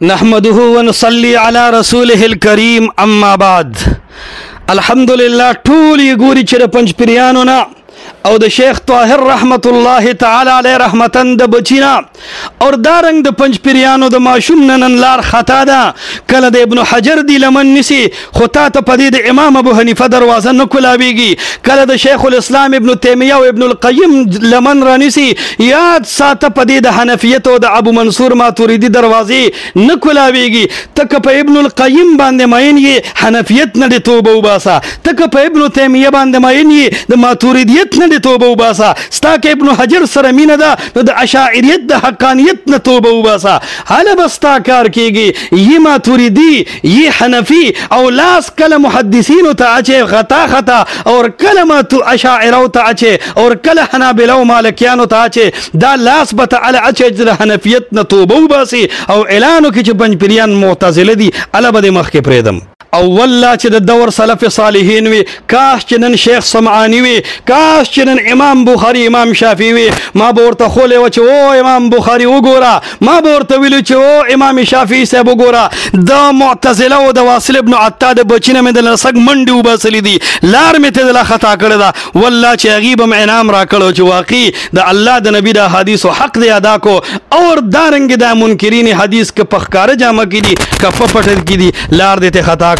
نحمده ونصلي على رسوله الكريم اما بعد. الحمدلله ټول یې ګوري چې د پنځپیریانو نه او د شیخ طاهر رحمت الله تعالی علیه رحمتن د بچینا اور دارنګ د پنځپیریانو د ماشوم نن لار خطا ده. کله د ابن حجر دی لمن نسی خطا ته پدې د امام ابو حنیفه دروازه نه کولاویږي. کله د شیخ الاسلام ابن تیمیه او ابن القیم لمن رانسی یاد ساته پدې د حنفیت او د ابو منصور ماتوریدی دروازې نه کولاویږي. تک په ابن القیم باندې ماین یې حنفیت نه د توبه وباسا، تک په ابن تیمیه باندې ماین یې د ماتوریدیت نه د توبه وباسا، ستا کې ابن حجر سره مینه ده نو د اشاعریت د حقانیت نه توبه وباسا. هله بستا کار کیږي یی ماتوریدی یی حنفی او لاس کله محدثین ته اچي خطا خطا اور کله ما تو اشاعره ته اچي اور کله حنابلہ او مالکیانو ته اچي دا لاس به تعالی اچي د حنفیت نه توبه وباسي او اعلان وکړي چې پنځپیریان معتزله دي. الا به مخ کې پریدم او والله چې د دور سلف صالحین وي، کاش چې نن شیخ سمعانی وي، کاش چې نن امام بخاری امام شافعی وي. ما به ورته خولې و چې او امام بخاری وګوره، ما به ورته ویلو چې او امام شافعی صاحب وګوره. د معتزله او د واصل ابن عطا د بچینه مې د لسګ منډي وباسلې دي، لار مې ته د خطا کړې ده. والله چې غیب م انعام را کړو چې واقعي د الله د نبی د حدیث او حق دی ادا کو اور دارنګ د منکرین حدیث کې پخکار جامه کې دي کف پټل کې دي لار دې ته خطا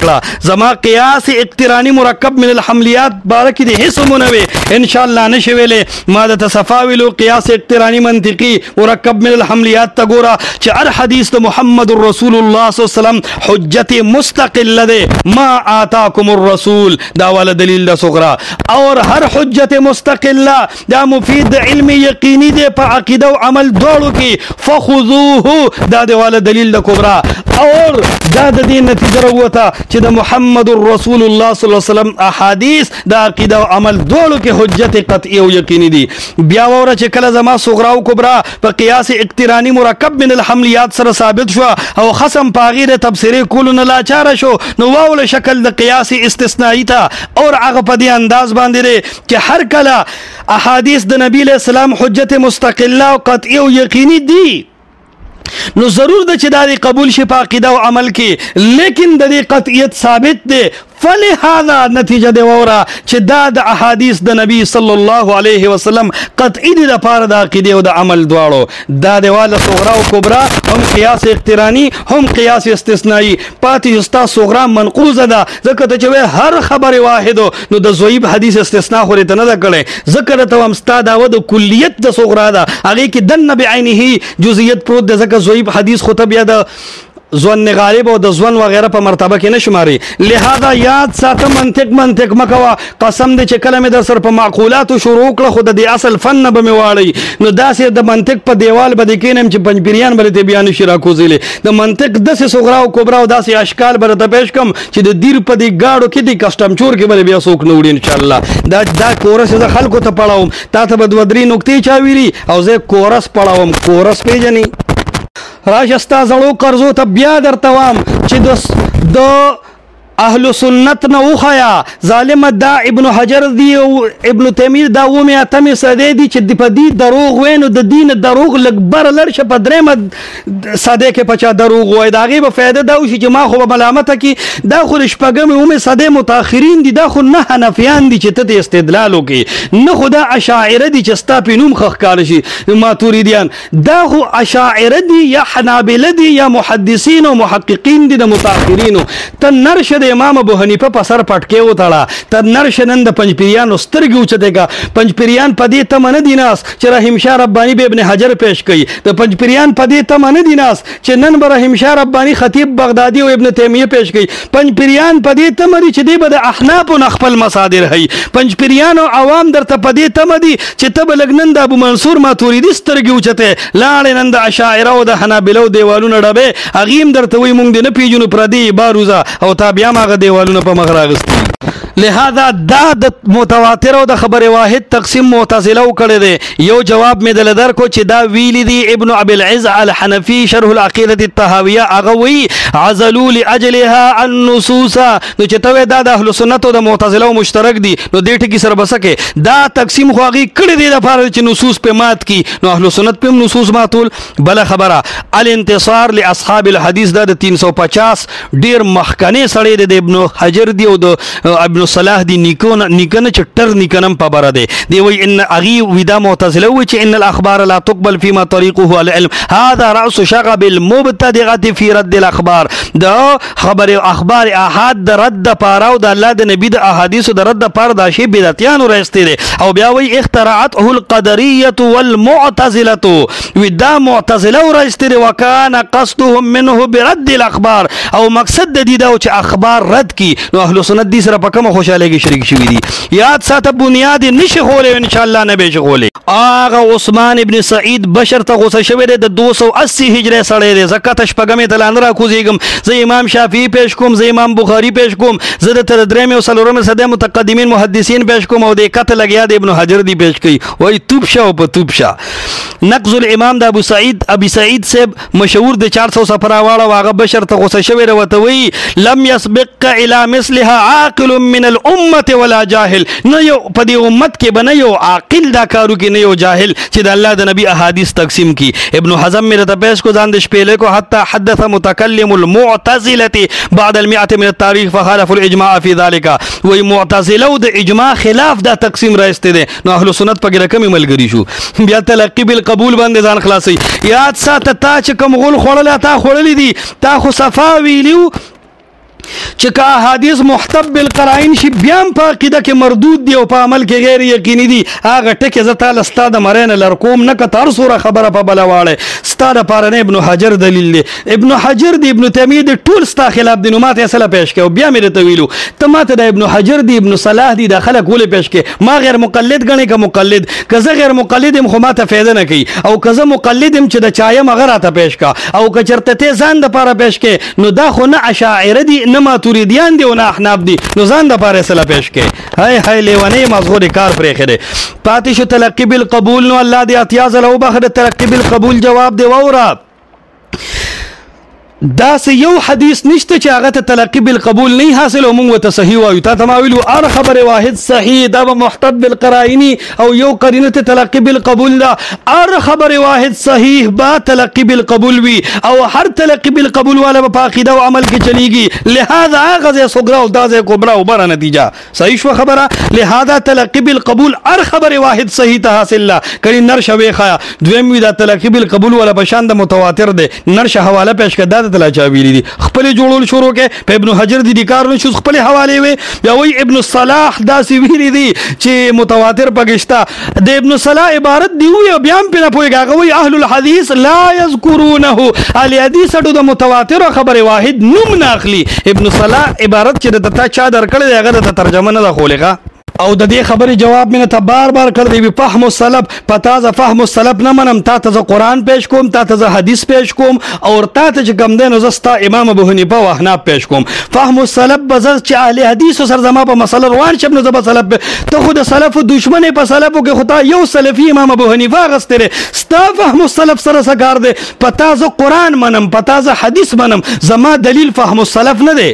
زما قیاس اقترانی مرکب من الحملیات بارکی دی حسمونوی انشاءاللہ نشویلے ما دا تصفاویلو قیاس اقترانی منطقی مرکب من الحملیات تا گورا چه ار حدیث دا محمد الرسول اللہ صلی اللہ علیہ وسلم حجت مستقل دے ما آتاکم الرسول دا والا دلیل دا صغرا اور ہر حجت مستقل دا مفید علم یقینی دے پا عقیدہ و عمل دوڑو کی فخذوه دا دے والا دلیل دا کبرا اور دا دا دین نتیجہ روتا چې د محمد رسول الله صلی الله علیه وسلم احادیث د عقیده او عمل دوړو کې حجت قطعی او یقیني دي. بیا وره چې کله زما صغرا او کبرا په قیاس اقترانی مرکب من الحملیات سره ثابت شو او خصم پاغیر تفسیری کول نه لاچار شو نو واول شکل د قیاس استثنایی تا اور هغه په دې انداز باندې چې هر کله احادیث د نبی له سلام حجت مستقله او قطعی او یقیني دي نو ضرور ده چې دا دی قبول شي په عقیده او عمل کې، لیکن د دې قطعیت ثابت ده. فلهذا نتیجه دی وره چې دا د احادیث د نبی صلی الله علیه وسلم قطعی دي د پاره د عقیده او د عمل دواړو. دا دی والا صغرا او کبرا هم قیاس اقترانی هم قیاس استثنایی پاتې استا صغرا منقوزه ده ځکه چې هر خبر واحد نو د ضعیف حدیث استثناء خو ته نه کړي ذکر ته هم استا دا د کلیت د صغرا ده هغه کې دن بعینه جزئیت پروت ده ځکه ضعیف حدیث خو ته بیا د ځوان غالب او د ځوان وغیرہ په مرتبه کې نشماري. لہذا یاد ساته منطق مکوا قسم دې چې کلمه در سر په معقولات شروع کړه خود د اصل فن به میواړي نو داسې د منطق په دیوال باندې کینم چې پنځپیریان باندې بیان شي راکوزیلې د منطق داسې صغرا او کبرا او داسې اشکال به ته پیش کم چې د دیر په دی گاډو کې دی کسٹم چور کې بل بیا څوک نه وړي ان شاء الله. دا کورس د خلکو ته پړاوم تا ته به دوه درې نقطې چا ویلي او زه کورس پړاوم کورس پیژني راشستا زړو قرضو ته بیا درتوام چې د اهل سنت نه وخیا ظالم دا ابن حجر دی او ابن تیمیه دا و مې اتمه سده دي چې د پدی دروغ وینو د دین دروغ لګبر لړشه په درېمه ساده کې پچا دروغ وای دا غي به فائدہ دا وشي چې ما خو ملامت کی دا خو شپګم او مې ساده متأخرین دي دا خو نه حنفیان دي چې ته استدلال وکي نه خدا اشاعره دي چې ستا پینوم خخکار شي ماتوریدیان دا خو اشاعره دي یا حنابلہ دي یا محدثین او محققین دي د متأخرین ته نرشه امام ابو حنیفه په سر پټکې وتاړه تر نرشنن د پنځپیریان سترګې اوچتېګه پنځپیریان په دې تمه نه دي ناس چې رحیم شاه ربانی به ابن حجر پیش کړي د پنځپیریان په دې تمه نه دي ناس چې نن به رحیم شاه ربانی خطیب بغدادي او ابن تیمیه پیش کړي پنځپیریان په دې تمه دي چې دی به د احناف او خپل مصادر هي پنځپیریان او عوام درته په دې تمه دي چې ته بلګنن د ابو منصور ماتوریدی سترګې اوچته لاړ نن د اشاعره او د حنابلہ دیوالونه ډبه اغیم درته وي مونږ نه پیژنو پردي باروزه او تابعیا هغه دیوالونه په مخ راغستي. لہذا دا د متواتر او د خبر واحد تقسیم معتزله کړي دي. یو جواب مې دل در کو چې دا ویلی دی ابن ابي العز الحنفي شرح العقيده الطحاويه هغه وی عزلوا لاجلها النصوص. نو چې ته دا د اهل سنت او د معتزله مشترک دي نو دې ټکی سره بسکه دا تقسیم خو هغه کړي دي د فار چې نصوص په مات کی نو اهل سنت په نصوص ماتول. بل خبره الانتصار لاصحاب الحديث دا د 350 ډیر مخکنه سړی د ابن حجر دی او د ابن صلاح دی نیکنه چټر نیکنم په بره دی دی وی ان اغي ودا معتزله وی چې ان الاخبار لا تقبل فيما طريقه العلم هذا راس شغب المبتدعه في رد الاخبار. دا خبر اخبار احاد د رد پاراو د الله د نبی د احادیث د رد پار دا شی بدعتیانو راستي دي او بیا وی اختراعته القدريه والمعتزله ودا معتزله راستي دي وكان قصدهم منه برد الاخبار او مقصد د دې دا چې اخبار رد کی نو اهل سنت دي سره پکمه خوشاله کې شریک شوی دي. یاد ساته بنیاد نشه خوله ان شاء الله نه به شغوله. اغه عثمان ابن سعید بشر ته غوسه شوی دی د 280 هجری سړی دی. زکات شپګمه تلان را کوزیګم زه امام شافعی پیش کوم زه امام بخاری پیش کوم زه د تر درېمه او سلورمه صده متقدمین محدثین پیش کوم او د کته لګیا د ابن حجر دی پیش کوي وای توب شاو په توب شا. نقض الامام د ابي سعید صاحب مشهور د 400 صفرا واړه واغه بشر ته غوسه شوی وروته وی لم يسبق الى مثلها عاقل من الامه ولا جاهل. نه یو په دې امت کې بنه یو عاقل دا کارو کې نه یو جاهل چې د الله د نبی احادیث تقسیم کی. ابن حزم مې ته پیش کو ځان د شپېلې کو حتی حدث متکلم المعتزله بعد المئه من التاريخ فخالف الاجماع في ذلك. وی معتزله د اجماع خلاف دا تقسیم راځته دي نو اهل سنت په رقم ملګری شو. بیا تلقی بالقبول باندې ځان خلاصي. یاد ساته تا چې کوم غول خړل تا خړل دي تا خو صفا ویلیو چې کا احادیث محتب بالقرائن شي بیا په عقیده کې مردود دی او په عمل کې غیر یقیني دي. هغه ټکه ز تعالی استاد مرین لرقوم نه کتر سوره خبره په بلواړه استاد پارنه ابن حجر دلیل دی. ابن حجر دی ابن تیمیه دی ټول ستا خلاف دی نو ماته اصله پیش کړو بیا مې ته ویلو ته ماته د ابن حجر دی ابن صلاح دی د خلک ولې پیش کې ما غیر مقلد غني که مقلد کزه غیر مقلد هم خو ماته فایده نه کوي او کزه مقلد هم چې د چایم مغره ته پیش کا او کچرته ته ځان د پاره پیش کې نو دا خو نه اشاعره دی نه ماتوریدیان دی او نه احناف دی نو ځان د پاره سره پیش کې هاي هاي لیونی مزغور کار پرې خره پاتې شو تلقی بالقبول نو الله دې اتیاز له وبخره تلقی بالقبول جواب دی وورا دا سه یو حدیث نشته چې هغه ته تلقی بالقبول نه حاصل او موږ ته صحیح وایو تا تماویلو ار خبر واحد صحیح دا محتد بالقرائن او یو قرینه ته تلقی بالقبول دا ار خبر واحد صحیح با تلقی بالقبول وی او هر تلقی بالقبول والا په عقیده او عمل کې چلیږي. لہذا غزه صغرا او دازه کبرا او بره نتیجه صحیح شو خبره. لہذا تلقی بالقبول ار خبر واحد صحیح ته حاصل لا کړي نر شوي خیا دویم وی دا تلقی بالقبول والا په شان د متواتر ده نر شه حواله پیش کړه تلا چا ویلی دي خپل جوړول شروع کې په ابن حجر دي کار نه شو خپل حواله وي یا وی ابن صلاح داسې ویلی دي چې متواتر پګشتا د ابن صلاح عبارت دی وی بیا هم په پويګه وی اهل الحديث لا يذكرونه اهل حدیث د متواتر خبر واحد نوم ناخلی. ابن صلاح عبارت چې د تا چا درکړل هغه د ترجمه نه خولګه او د دې خبرې جواب مینه ته بار بار کړ دی فهم السلف پتا ز فهم السلف نه منم تا ته قرآن پیش کوم تا ته حدیث پیش کوم او تا ته چې کم دین زستا امام ابو حنیفه او احناف پیش کوم. فهم السلف بزز چې اهل حدیث سر زما په مسله روان شپ نه زب سلف ته خود سلف دشمن په سلفو کې خدا یو سلفي امام ابو حنیفه غستره ستا فهم السلف سره سګار دی پتا ز قرآن منم پتا ز حدیث منم زما دلیل فهم السلف نه دی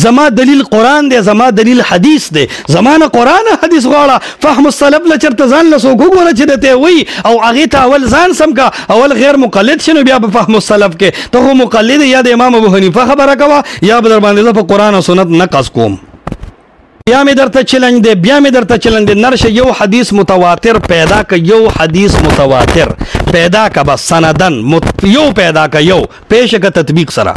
زما دلیل قرآن دی زما دلیل حدیث دی زمانه قرآن حدیث غواړه فهم السلف لچرته ځان له سوګو غوړه چې دته وی او هغه ته اول ځان سم کا اول غیر مقلد شنو بیا په فهم السلف کې ته مقلد یا د امام ابو حنیفه خبره کوا یا بدر باندې په قرآن او سنت نقص کوم. بیا مې درته چلنج دی نرشه یو حدیث متواتر پیدا ک یو حدیث متواتر پیدا ک بس سندن یو پیدا ک یو پیش ک تطبیق سره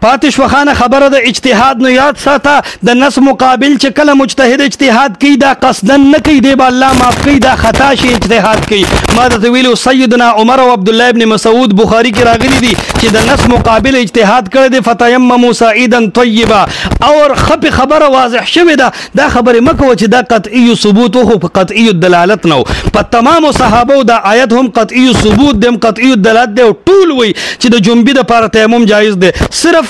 پاتش وخانه خبره د اجتهاد نو یاد ساته د نص مقابل چې کله مجتهد اجتهاد کوي دا قصدن نه کوي دی الله معاف کوي دا خطا شي اجتهاد کوي. ما د ویلو سیدنا عمر او عبد الله ابن مسعود بخاری کې راغلي دي چې د نص مقابل اجتهاد کړی دی فتیمموا صعیدا طیبا اور خبره واضح شوه دا خبره مکو چې دا قطعی ثبوت او قطعی دلالت نو په تمام صحابه دا آیت هم قطعی ثبوت دم قطعی دلالت دی ټول وی چې د جنبی د لپاره تیمم جایز دی صرف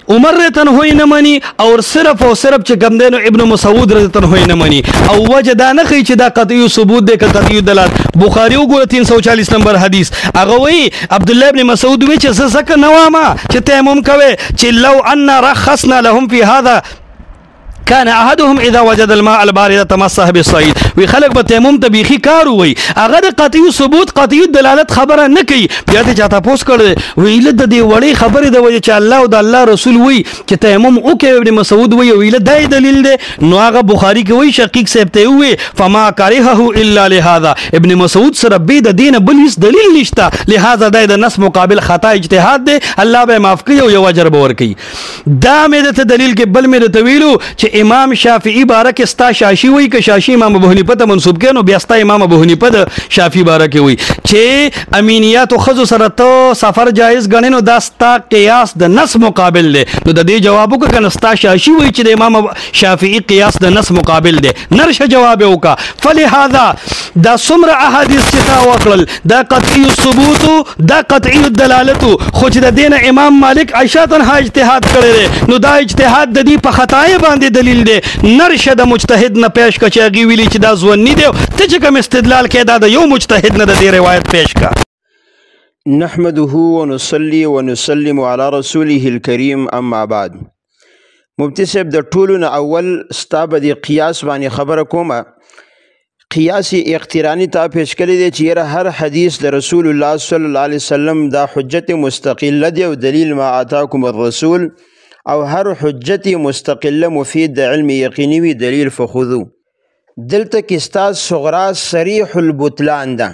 عمر تنهوی نه مني او صرف چې کوم دی نو ابن مسعود تنهوی نه مني او وجه دا نه ښیي چې دا قطعي ثبوت دی که قطعي دلالت. بخاري وګوره 340 نمبر حدیث هغه وایي عبد الله ابن مسعود وایي چې زه ځکه نه وامه چې تیمم کوي چې لو ان رخصنا لهم في هذا كان احدهم اذا وجد الماء البارد تمسح بالصعيد. وی خلق به تیمم ته بیخي کار وي هغه د قطعي ثبوت قطعي دلالت خبره نه کوي. بیا ته چاته پوس کړ ویله د دې وړې خبرې د وجه چې الله او د الله رسول وي چې تیمم وکړي. ابن مسعود وی ویله دای دلیل دی نو هغه بخاري کې وی شقیق صاحب ته وی فما كرهه الا لهذا. ابن مسعود سره به د دین بل هیڅ دلیل نشته لهذا د نص مقابل خطا اجتهاد دی الله به معاف کوي او یو اجر به ورکوي. دا مې د دلیل کې بل مې ته ویلو چې امام شافعی بارک استا شاشی وی که شاشی امام ابو حنیفه ته منسوب کینو بیا استا امام ابو حنیفه د شافعی بارک وی چې امینیات او خذ سره ته سفر جایز غنینو دا استا قیاس د نص مقابل دی. نو د دې جواب وک کنه استا شاشی وی چې د امام شافعی قیاس د نص مقابل دی نرشه جواب وکا. فلهذا دا څومره احادیث چې تا وکړل دا قطعی الثبوت دا قطعی الدلالت خو چې د دین امام مالک عائشہ تنها اجتهاد کړی نو دا اجتهاد د دې په خطای باندې دلیل دی. نرشه د مجتهد نه پیش کا چې هغه ویلي چې دا ځواني دی ته چې کوم استدلال کې دا د یو مجتهد نه د دې روایت پیش کا. نحمده ونصلي ونسلم على رسوله الكريم اما بعد. مفتی صاحب د ټولو نه اول ستا به د قیاس باندې خبره کومه. قیاس اقترانی تا پیش کړی دی چې یاره هر حدیث د رسول الله صلی الله علیه وسلم دا حجت مستقله دی او دلیل ما آتاکم الرسول او هر حجت مستقله مفید د علم یقینی وی دلیل فخذو. دلته کې ستا صغرا صریح البطلان ده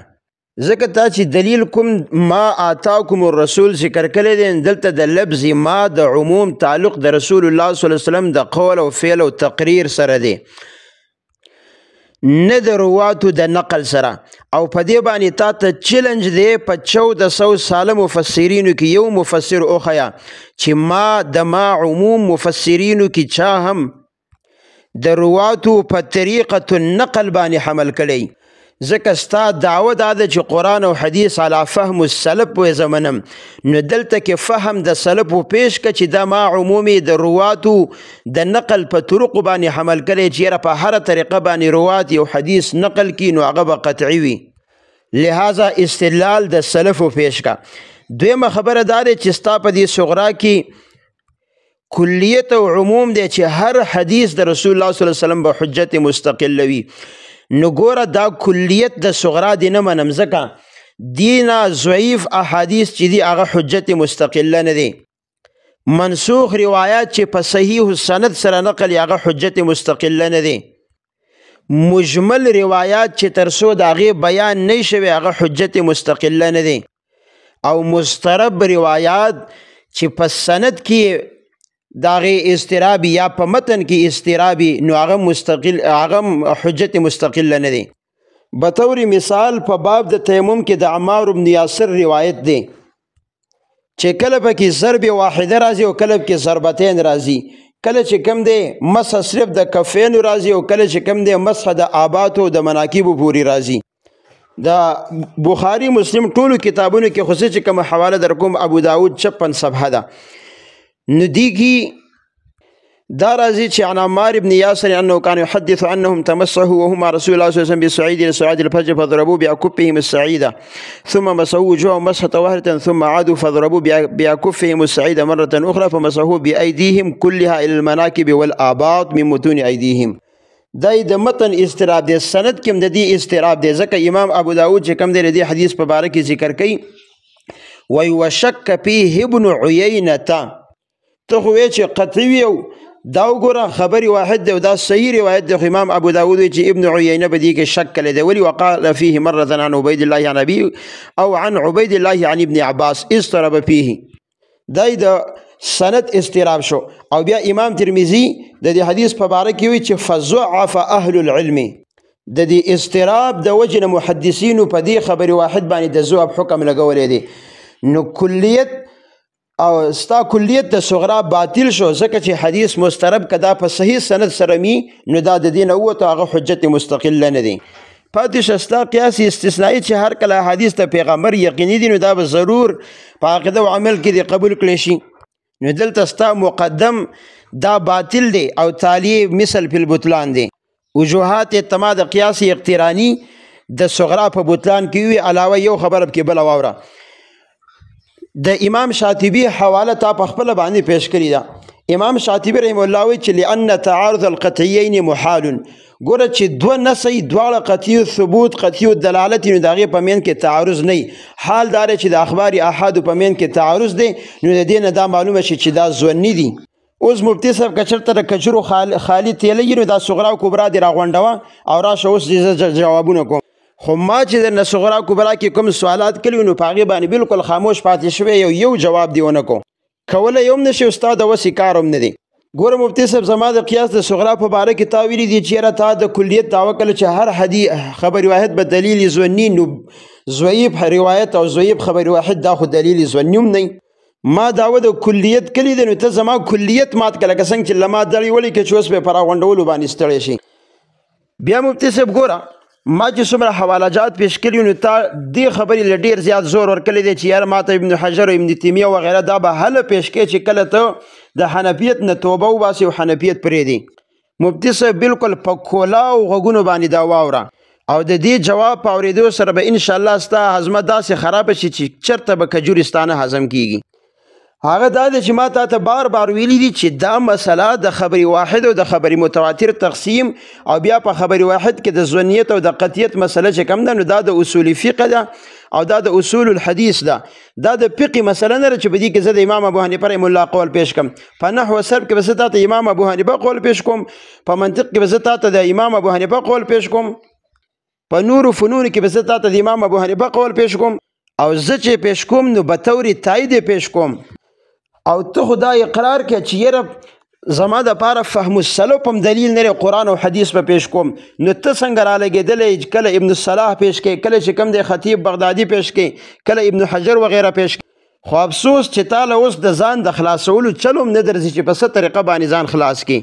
ځکه تا چې دلیل کوم ما آتاکم الرسول ذکر کړی دی دلته د لفظ ما د عموم تعلق د رسول الله صلی الله علیه وسلم د قول او فعل او تقریر سره دی نه د رواتو د نقل سره. او په دې باندې تا ته چیلنج دی په 1400 ساله مفسرینو کې یو مفسر اوخیا چې ما د ما عموم مفسرینو کې چا هم د رواتو په طریقه النقل باندې حمل کړی. ځکه ستا دعوه دا ده چې قرآن او حدیث علی فهم السلف و زمنم نو دلته کې فهم د سلف پیش که چې دا ما عمومي د رواتو د نقل په طرق باندې حمل کړی چې یاره په هره طریقه باندې روات یو حدیث نقل کی نو هغه به قطعي وي. لہذا استدلال د سلف پیش کا. دویمه خبره دا ده چې ستا په دې صغرا کې کلیت او عموم دی چې هر حدیث د رسول الله صلی الله علیه وسلم به حجت مستقله وي. نو ګوره دا کلیت د صغرا دی نه منم ځکه دینا ضعیف احادیث چې دی هغه حجت مستقله نه دی. منسوخ روایات چې په صحیح سند سره نقل هغه حجت مستقله نه دی. مجمل روایات چې تر څو د هغې بیان نه شوی هغه حجت مستقله نه دی. او مسترب روایات چې په سند کې داغه استرابی یا په متن کې استرابی نو هغه حجت مستقله نه دی. بطور مثال په باب د تیمم کې د عمار بن یاسر روایت دی چې کله پکې ضرب واحده راځي او کله پکې ضربتین راځي. کله چې کم دی مسح صرف د کفین راځي او کله چې کم دی مسح د آبات او د مناکب پوری راځي. د بخاری مسلم ټولو کتابونو کې خصوصي چې کوم حواله در کوم ابو داود 56 صفحه ده نو دیږي دا راځي چې عن عمار بن یاسر انه كان يحدث عنهم تمسحوا وهم رسول الله صلی الله علیه وسلم بالصعيد الى صعيد الفجر فضربوا باكفهم الصعيده ثم مسحوا وجوههم مسحه واحده ثم عادوا فضربوا باكفهم الصعيده مره اخرى فمسحوا بايديهم كلها الى المناكب والآباط من متون ايديهم. دای د متن استراب دی سند کې د دې استراب دی ځکه امام ابو داود چې کوم دی د حدیث په باره کې ذکر کوي وی وشک فيه ابن عيينه ته خو چې قطعي او دا وګوره خبري واحد دی او دا صحیح روایت دی. امام ابو داود چې ابن عيينه په دې کې شک کړی دی ولي وقال فيه مره عن عبيد الله عن ابي او عن عبيد الله عن ابن عباس اضطرب فيه. دای د سند استراب شو. او بیا امام ترمذی د دې حدیث په باره کې وی چې فضعف اهل العلم د دې استراب د وجه محدثینو په دې خبري واحد باندې د ذوب حکم لګولې دي. نو کلیت او ستا کلیت د صغرا باطل شو ځکه چې حدیث مسترب کدا په صحیح سند سره می نو دا د دین اوته هغه حجت مستقله نه دی. پاتې شستا قیاس استثنایی چې هر کله حدیث ته پیغمبر یقیني دي نو دا به ضرور په عقیده او عمل کې دی قبول کړي شي. نو دلته ستا مقدم دا باطل دی او تالی مثل فی البطلان دی. وجوهات اعتماد قیاسی اقترانی د صغرا په بطلان کې وي. علاوه یو خبره کې بله واوره، د امام شاطبي حواله تا په خپله باندې پیش کړې ده. امام شاطبي رحم الله وایي چې لأن تعارض القطعیین محال، ګوره چې دوه نسۍ دواړه قطعي ثبوت قطعي دلالت نو د هغې په مین کې تعارض نه وي. حال دا دی چې د اخبار احادو په مین کې تعارض دی، نو د دې نه دا معلومه شي چې دا ظني دي. اوس مفتي صاحب که چېرته د کجرو خالي تیلی وي نو دا صغرا او کبرا دې راغونډوه او راشه اوس دې جوابونه کوم. خو ما چې درنه صغرا کبرا کې کوم سوالات کړي نو په هغې باندې بالکل خاموش پاتې شوی، یو جواب دې ونه کو، کولی یې هم نه شي، استاد د وسې کار هم نه دی. ګوره مفتي صاحب زما د قیاس د صغرا په باره کې تا ویلي دي چې یاره تا د کلیت دعوه کړله چې هر حدیث خبر واحد به دلیل ظني، نو ضعیف روایت او ضعیف خبر واحد دا خو دلیل ظني هم نه. ما دعوه د کلیت کړې ده نو ته زما کلیت مات کړه، لکه څنګه چې لما دړې ولیکې چې اوس به په راغونډولو باندې ستړی شي. بیا مفتي صاحب ګوره ما چې څومره حوالهجات پیش کړي نو تا دې خبرې له ډېر زیات زور ورکړی دی چې یاره ما ته ابن حجر او ابن تیمیه وغیره دا به هله پیش کړي چې کله ته د حنفیت نه توبه وباسې او حنفیت پرېږدي. مفتي صاحب بالکل په کولاو غوږونو باندې دا واوره او د دې جواب په اورېدو سره به انشاءالله ستا هضمه داسې خرابه شي چې چېرته به کجورستانه هضم کېږي. هغه دا دی چې ما تا ته بار بار ویلي دي چې دا مسله د خبري واحد او د خبري متواتر تقسیم او بیا په خبري واحد کې د ظنیت او د قطعیت مسله چې کوم ده نو دا د اصول فقه ده او دا د اصول الحدیث ده. دا د فقه مسله نه ده چې په دې کې زه د امام ابو حنیفه رحم الله قول پیش کړم. په نحو و صرف کې به زه تا ته امام ابو حنیفه قول پیش کوم، په منطق کې به زه تا ته د امام ابو حنیفه قول پیش کوم، په نور فنون کې به زه تا ته د امام ابو حنیفه قول پیش کوم، او زه چې پیش کوم نو به طور تایید پیش کوم. او ته خو دا اقرار کې چې یاره زما دپاره فهم السلف هم دلیل نه دی، قرآن او حدیث به پیش کوم، نو ته څنګه رالګېدلی کله ابن الصلاح پیش کړي، کله چې کوم دی خطیب بغدادي پیش کړي، کله ابن حجر وغیره پیش کړي. خو افسوس چې تاله اوس د ځان د خلاصولو چل هم نه درځي چې په څه طریقه باندې ځان خلاص کړي.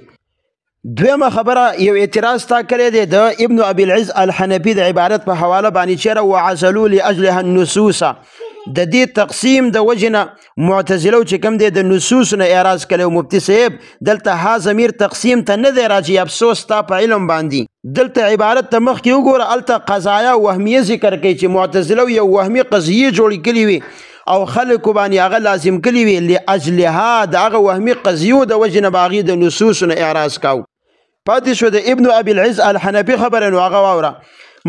دویمه خبره یو اعتراض تا کړی دی د ابن ابي العز الحنفي د عبارت په حواله باندې چېرې وعزلوا لاجلها النصوص، د دې تقسیم د وجې نه معتزله چې کوم دی د نصوص نه اعراض کړی. مفتي صاحب دلته ها ضمیر تقسیم ته نه دی راځي، افسوس تا په علم باندې. دلته عبارت ته مخکې وګوره، هلته قضایا وهمیه ذکر کوي چې معتزله یو وهمي قضیې جوړې کړي وي او خلکو باندې هغه لازم کړي وي لاجلها د هغه وهمي قضیو د وجې نه به هغې د نصوص نه اعراض کاو. پاتې شو د ابن ابي العز الحنفي خبره نو هغه واوره.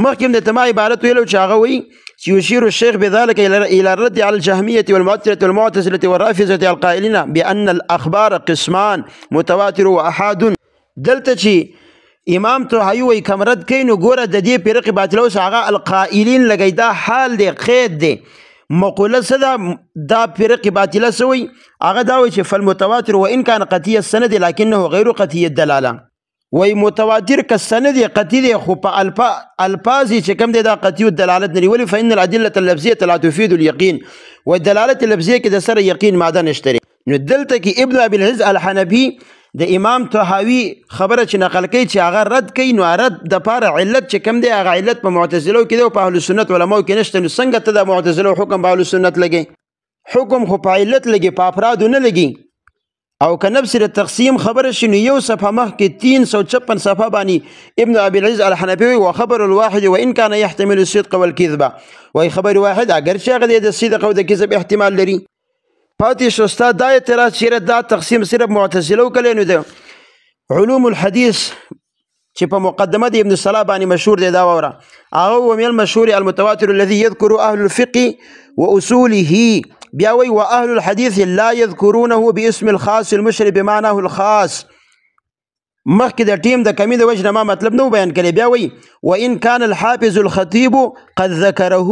مخکې هم د ته ما عبارت ویلو چې هغه وایي يشير الشيخ بذلك إلى الرد على الجهمية والمعتزلة والمعتزلة والرافضة القائلين بأن الأخبار قسمان متواتر وأحاد. دلته چې امام طحاوي وایي کوم رد کوي نو ګوره د دې فرقې باطله اوس هغه القائلین لګی دا حال دی، قید دی، مقوله څه ده دا فرقې باطله څه وایي؟ هغه دا وایي چې فالمتواتر وإن كان قطعي السند لكنه غير قطعي الدلاله. وای متواتر که سند قطعی دی خو په الفاظ چې کوم دی دا قطعی الدلالت نه لري. فإن الأدلة اللفظية لا تفيد اليقين، والدلالت اللفظية کې د سره یقین ماده نشته. نو دلته کې ابن ابي العز الحنفي د امام طحاوي خبره چې نقل کوي چې هغه رد کوي، نو رد د پاره علت چې کوم دی هغه علت په معتزله کې دی او په اهل سنت علماو کې نشته. نو څنګه ته د معتزله حکم په اهل سنت لګي؟ حکم خو په علت لګي، په افراد نه لګي. او که نفس التقسیم خبر شنو یو صفحه مخکې 356 صفحه باندې ابن ابي العز الحنفي وخبر الواحد وان كان يحتمل الصدق والكذب، وای خبر واحد اگر چې هغه د صدق او د کذب احتمال لري. پاتې شو استاد دا اعتراض چې دا تقسیم صرف معتزله وکړي نو د علوم الحديث چې په مقدمه د ابن الصلاح باندې مشهور دی دا وره. هغه ومن المشهور المتواتر الذي يذكر اهل الفقه واصوله، بیا وی واهل الحديث لا يذكرونه باسم الخاص المشرب بمعناه الخاص. مخکې د ټیم د کمی د وجه ما مطلب نو بیان کړي. بیا وی وان كان الحافظ الخطيب قد ذكره،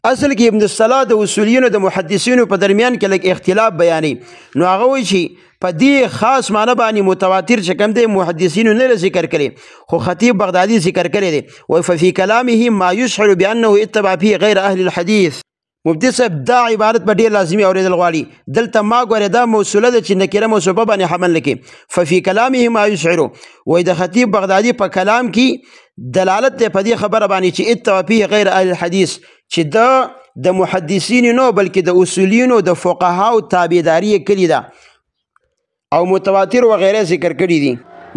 اصل کې ابن الصلاح د اصوليینو د محدثینو په درمیان کې لږ اختلاف بیانوي. نو هغه وی چې په دې خاص معنی باندې متواتر چې کوم دی محدثینو نه ذکر کړي، خو خطیب بغدادي ذکر کړی دی. و ففي كلامه ما يشعر بانه اتبع فيه غير اهل الحديث. مفتي صاحب دا عبارت په ډېر لازمي اورېدل غواړي. دلته ما ګورې دا موصوله ده چې نکره موصوفه باندې حمل لکې. ففي كلامه ما يشعر، وایي د خطیب بغدادي په کلام کې دلالت دی په دې خبره باندې چې اتبع فيه غیر اهل الحديث، چې دا د محدثینو نو بلکې د اصولینو د فقهاو تابعداري کړې ده او متواتر وغیره ذکر کړي دي.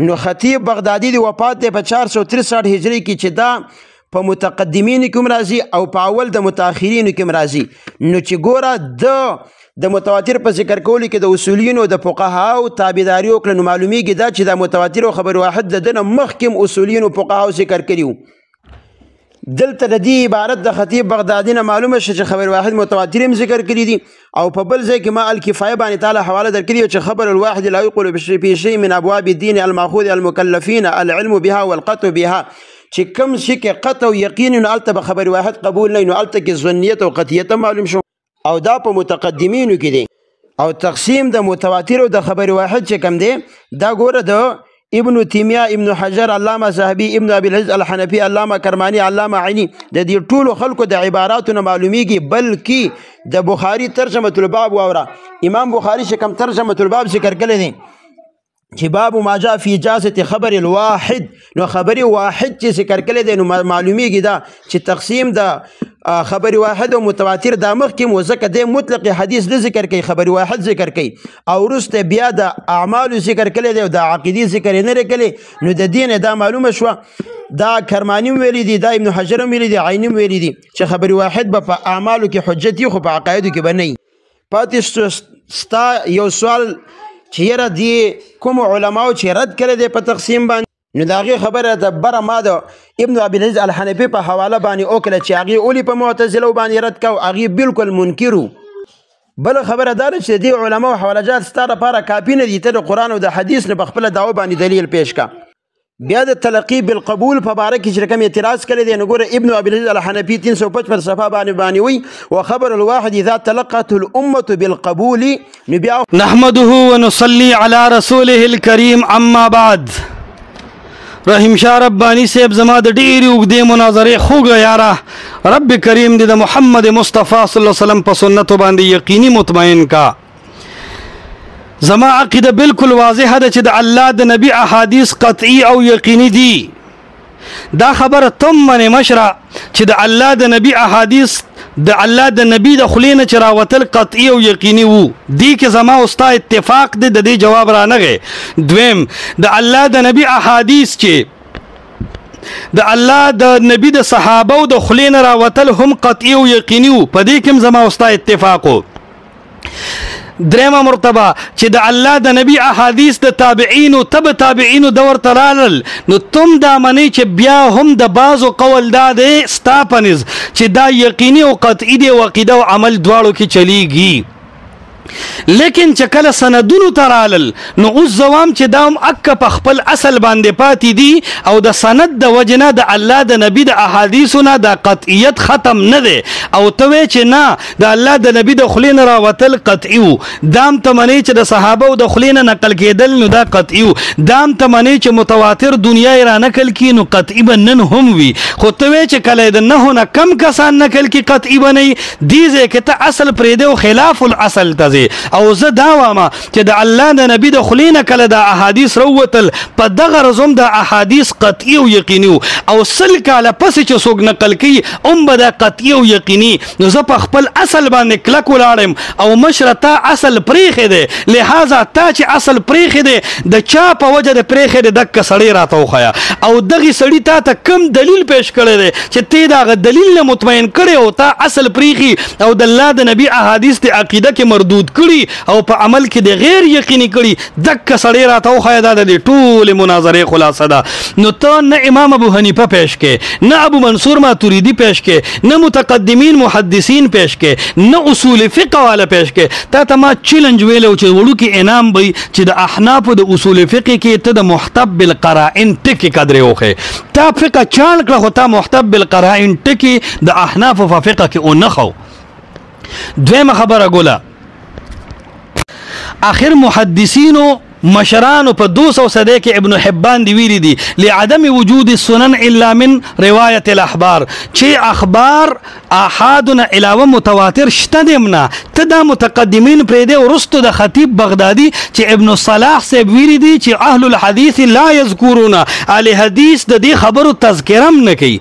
نو خطیب بغدادي د وفات په 463 هجری کې چې دا په متقدمینو کې راځي او په اول د متأخرینو کې راځي. نو چې ګوره د متواتر په ذکر کولو کې د اصولینو د فقهاو تابعداري وکړه نو معلومیږي دا چې د متواتر او خبر واحد د دنه مخکې اصولینو فقهاو ذکر کړي وو. دلته د دې عبارت د خطیب بغدادي نه معلومه شي چې خبر واحد متواتر هم ذکر کړي دي او په بل ځای کې ما الکفایه باندې تعالی حواله درکړي چې خبر الواحد لا يقول بشيء من ابواب الدين الماخوذ المكلفين العلم بها والقطع بها چې کوم شي کې قطع او یقین نو الته به خبر واحد قبول نه نو الته کې ظنیت او قطعیت معلوم شو او دا په متقدمینو کې دي. او تقسیم د متواتر او د خبر واحد چې کم دی دا ګوره د ابن تیمیه، ابن حجر، علامه صاحبی، ابن ابي العز الحنفي، علامه کرمانی، علامه عینی د دې ټولو خلکو د عباراتو نه معلومیږي. بلکې د بخاری ترجمه الباب واوره امام بخاری چې کوم ترجمه الباب ذکر کړی دی چې باب ما جاء في اجازه خبر الواحد نو خبر واحد چې ذکر کړی دی نو معلومیږي دا چې تقسیم د خبر واحد او متواتر د مخکې موزکه د مطلق حدیث د ذکر کوي خبر واحد ذکر کوي او وروسته بیا د اعمال ذکر کړي دی او د عقیدې ذکر نه لري نو د دین دا معلومه شو. دا کرمانی ویلي دي، دا ابن حجر ویلي دي، عینی ویلي دي چې خبر واحد به په اعمالو کې حجت خو په عقایدو کې بنئ. پاتې ستا یو سوال چې یره دی کوم علماو چې رد کړي دی په تقسیم باندې نو د هغې خبره د بره ما د ابن ابي العز الحنفي په حواله باندې وکړه چې هغې اولې په معتزلو باندې رد کو هغې بالکل منکرو. بله خبره دا ده چې د دې علماو حوالهجات ستا لپاره کافي نه دي، ته د قرآن او د حدیث نه په خپله دعوه باندې دلیل پیش کا. بیا د تلقی بالقبول په باره کې چې کوم اعتراض کړی دی نو ګوره ابن ابي العز الحنفي 355 صفحه باندې وی وخبر الواحد اذا تلقت الامه بالقبول نبيا نحمده ونصلي على رسوله الكريم اما بعد. رحیم شاه ربانی صاحب زما د ډېرې اوږدې مناظرې خوږه یاره رب کریم دې د محمد مصطفی صلی الله علیه وسلم په سنتو باندې یقیني مطمئن کا. زما عقیده بالکل واضحه ده چې د الله د نبی احادیث قطعی او یقیني دي. دا خبره تم منې مشره چې د الله د نبی احادیث د الله د نبی د خلینه چې راوتل قطعی او یقیني وو. دی کې زما او ستا اتفاق دی، د دې جواب را نغی. دویم د الله د نبی احادیث چې د الله د نبی د صحابه او د خلینه راوتل هم قطعی او یقیني وو، په دې کې زما او ستا اتفاق وو. درېمه مرتبه چې د الله د نبی احادیث د تابعینو تابعینو دور ترالل نو تم دا منی چې بیا هم د بعضو قول دا دی ستا پنځ چې دا یقیني او قطعي دی او عقیده او عمل دواړو کې چلیږي. لیکن چې کله سندونو ترالل نو اوس زوام چې دا هم اکه په خپل اصل باندې پاتې دي او د سند د وجنه د الله د نبی د احادیثونه د قطعیت ختم نه دی او ته وې چې نه د الله د نبی د خلین راوتل قطعي وو. دام ته منی چې د صحابه او د خلین نقل کېدل نو دا قطعي وو. دام ته منی چې متواتر دنیا را نقل کی نو قطعي بنن هم وي. خو ته وې چې کله د نه نه کم کسان نقل کی قطعي بنئ دي ځکه ته اصل پرې دی او خلاف الاصل ته او زه دا وایم چې د الله د نبی د خلینه کله د احادیث روتل په دغه رزم د احادیث قطعی او یقیني او سل کاله پس چې څوک نقل کوي هم به د قطعی او یقیني نو زه په خپل اصل باندې کلک ولاړم او مشرتا اصل پریخه ده لہذا تا چې اصل پریخه ده د چا په وجه د پریخه ده دک سړی راته وخیا او دغه سړی ته کم دلیل پیش کړی دی چې ته دا دلیل نه مطمئن کړي او تا اصل پریخي او د الله د نبی احادیث د عقیده کې مردود کړي او په عمل کې د غیر یقیني کړي دک سړی راته وخیا دا د ټول مناظره خلاصه ده. نو ته نه امام ابو حنیفه پیش کې نه ابو منصور ماتوریدی پیش کې نه متقدمین محدثین پیش کې نه اصول فقه والا پیش کې تا ما چیلنج ویلو چې وړو کې انعام وي چې د احناف د اصول فقه کې ته د محتب بالقرائن ټکی قدر وخه تا فقه چال کړه خو تا محتب بالقرائن ټکی د احناف په فقه کې او نخو. دویمه خبره ګوله اخر محدثینو مشرانو په 200 صدې کې ابن حبان دی ویلي دي لعدم وجود السنن الا من روایت الاخبار چې اخبار احادنا علاوه متواتر شته دمنه ته دا متقدمین پرې دی ورستو د خطیب بغدادي چې ابن صلاح سے ویلي دي چې اهل الحديث لا يذكرون اهل حدیث د دې خبرو تذکرم نه کوي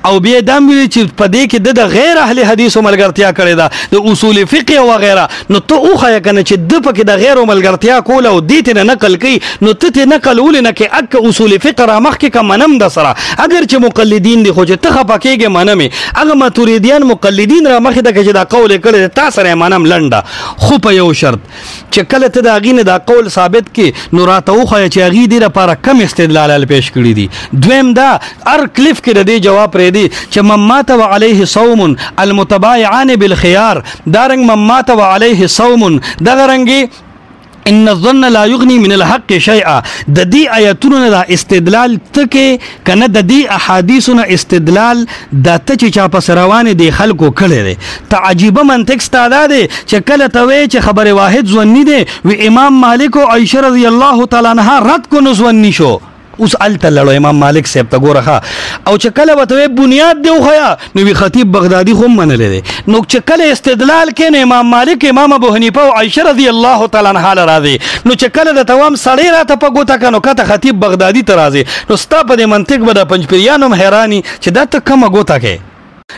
او بیا دا ویلي چې په دې کې د غیر اهل حدیث ملګرتیا کړي دا د اصول فقه او غیره نو ته اوخه کنه چې د پکې د غیر ملګرتیا کول او دې ته نقل کوي نو ته نقل ول نه کې اک اصول فقه را مخ کې کوم منم د سره اگر چې مقلدین دي خو چې ته خپکیږي منم هغه ماتوریدیان مقلدین را مخ د کې دا قول کړي تاسو سره منم لنډه خو په یو شرط چې کله ته دا غینه دا قول ثابت کې نو راته اوخه چې اغي دي لپاره کم استدلال پیش کړی دي دویم دا ار کلیف کې د دې جواب پرې دي چې ممات وعليه صوم المتبايعان بالخيار دارنګ ممات وعليه صوم دغه رنګي ان الظن لا يغني من الحق شيئا د دې آیاتونو دا استدلال تکي کنه د دې احادیثونو استدلال د ته چې چا پس روانه دي خلکو کړي دي تعجب منطق ستاده دي چې کله ته وی چې خبره واحد ځونی دي و امام مالک او عائشه رضی الله تعالی عنها رد کو نزونی شو اوس الته لړو امام مالک صاحب ته ګورخه او چې کله وته بنیاد دی خویا نو وی خطیب بغدادي هم منلې دي نو چې کله استدلال کین امام مالک امام ابو حنیفه او عائشه رضی الله تعالی عنها راځي نو چې کله د توام سړی راته په ګوته کنو کته خطیب بغدادي ته راځي نو ستا په منطق به د پنځپریانو حیرانی چې دا ته کومه ګوته کې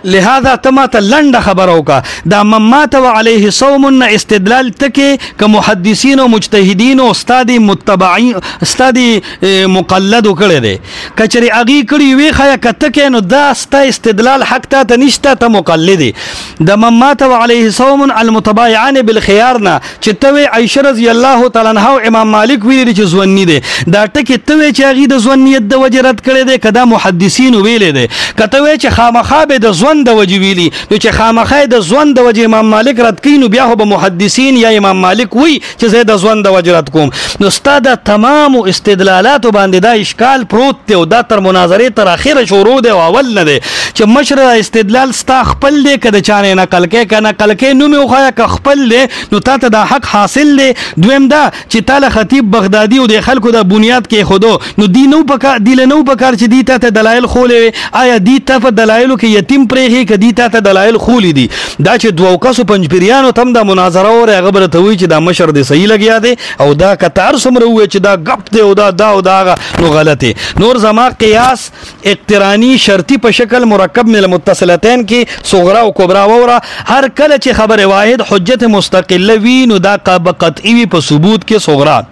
لہذا تمات لنډ خبرو کا دا ممات وعليه صوم استدلال تکي كمحدثين او مجتهدين او استاد متبعين استاد مقلد کړي دي کچري اغي کړي وی خیا کته کې نو دا ستا استدلال حق ته نشته ته مقلدي دا ممات وعليه صوم المتبايعان بالخيارنا چې توي عائشه رضی الله تعالی عنها او امام مالک ویلي چې ځونی دي دا ټکي توي چې اغي د ځونیت د وجرت کړي دي کدا محدثین ویلي دي کته وی چې خامخا به د ځوند د وجه ویلي نو چې خامخا د ځوند د وجه امام مالک رد کینو بیا به محدثین یا امام مالک وی چې زه د ځوند د وجه رد کوم نو ستاده تمام استدلالات باندې دا اشکال پروت دی او دا تر مناظره تر اخره شروع دی او اول نه دی چې مشر استدلال ستا خپل دی کده چانه نقل کې کنه نقل کې نو مې خویا ک خپل دی نو ته دا حق حاصل دی دویم دا چې تعالی خطیب بغدادي او د خلکو د بنیاد کې خودو نو دی نو پکا دی له نو پکار چې دی ته دلایل خولې آیا دی ته په دلایلو کې یتیم پرېږي کدي ته دلایل خولې دي دا چې دوه کسو پنځپریانو تم د مناظره اور هغه بر ته وی چې دا مشر دی صحیح لګیا دی او دا کتار سمره وی چې دا غپ دی او دا او دا نو غلطه نور زما قیاس اقترانی شرطی په شکل مرکب من المتصلتين کې صغرا او کبرا وره هر کله چې خبره واحد حجت مستقله وی نو دا قطعی وی په ثبوت کې صغرا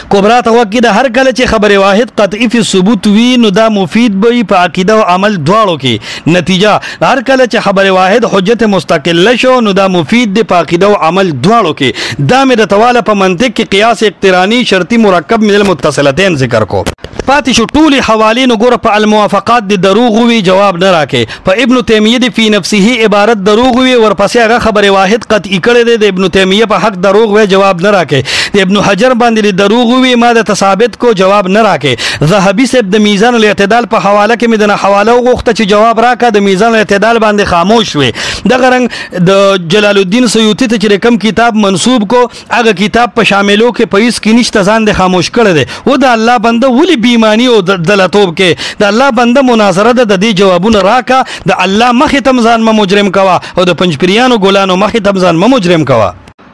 کبرا توقید هر کله چې خبره واحد قطعی فی ثبوت وی نو دا مفید به په عقیده او عمل دواړو کې نتیجه هر کله چې خبره واحد حجت مستقله شو نو دا مفید دی په عقیده او عمل دواړو کې دا مې د تواله په منطق کې قیاس اقترانی شرطی مرکب من المتصلتين ذکر کو پاتې شو ټول حواله نو ګور په الموافقات د دروغ وی جواب نه راکې په ابن تیمیه دی فی نفسه عبارت دروغ وی ورپسې هغه خبره واحد قطعی کړي د ابن تیمیه په حق دروغ وی جواب نه راکې د ابن حجر باندې دروغ وی ما د ثابت کو جواب نه راکې ذهبی صاحب د میزان الاعتدال په حواله کې مدنه حواله وغوښته چې جواب راکا د میزان الاعتدال باندې خاموش وي دغه رنګ د جلال الدین سیوطی ته چې کوم کتاب منسوب کو هغه کتاب په شاملو کې پیس کې نشته ځان د خاموش کړي دی و د الله بنده ولی بیمانی او دلتوب کې د الله بنده مناظره د دې جوابونه راکا د الله مخې تم ځان مجرم کوا او د پنځپریانو ګلانو مخې تم ځان مجرم کوا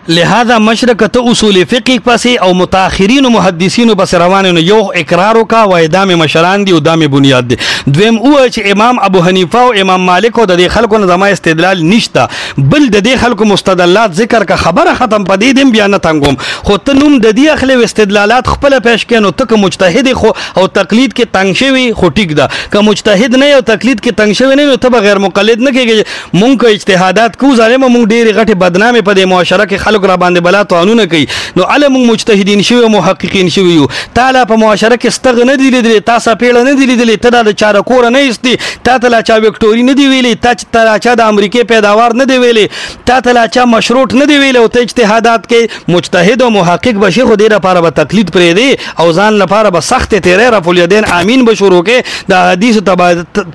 لہذا مشرکت اصول فقه پسې او متأخرین محدثین بس روانو یو اقرار کا و ادام مشران دی او دام بنیاد دی دویم او چې امام ابو حنیفه او امام مالک او د خلکو نه زما استدلال نشته بل د دې خلکو مستدلات ذکر کا خبره ختم پدې دیم بیان تنګم خو ته نوم د دې اخلي استدلالات خپل پیش کینو تک مجتهد خو او تقلید کې تنگ شوی خو ټیک ده که مجتهد نه او تقلید کې تنگ شوی نه ته غیر مقلد نه کېږي مونږ کو اجتهادات کو ظالم مونږ ډېر غټه بدنامي په دې معاشره کې خلک را باندې بلا توانونه کوي نو علم مجتهدین شوی محققین شوی تعالی په معاشره کې استغ نه دی لیدل تاسو پیړه نه دی لیدل ته د چاره کور نه استی تاسو لا چا وکټوري نه دی ویلي تاسو لا چا د امریکای پیداوار نه دی ویلي تاسو لا چا مشروط نه دی ویلي او ته اجتهادات کې مجتهد او محقق بشي خو دې لپاره به تقلید پرې دی او ځان لپاره به سخت تیرې رفع الیدین امین به شروع کې د حدیث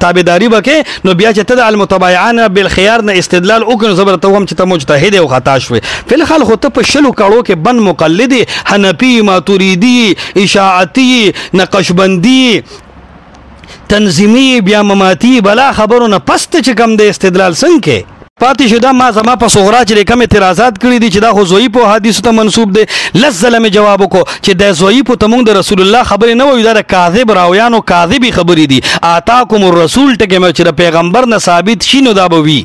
تابعداري وکې نو بیا چې ته د المتبايعان بالخيار نه استدلال وکړو زبر ته هم چې ته مجتهد او خطا شوی فل خلکو ته په شلو کړو کې بند مقلد حنفي ماتوریدي اشاعتي نقشبندي تنظیمی بیا مماتی بلا خبرو نه پست چې کم د استدلال څنګه پاتې شو دا ما زما په صغرا چې کوم اعتراضات کړي دي چې دا خو ضعیف او حدیث ته منسوب دي لزله مې جواب وکړو چې د ضعیف ته موږ د رسول الله خبرې نه وایو دا د کاذب راویانو کاذبي خبرې دي آتاکم الرسول ټکه مې چې د پیغمبر نه ثابت شي نو دا به وي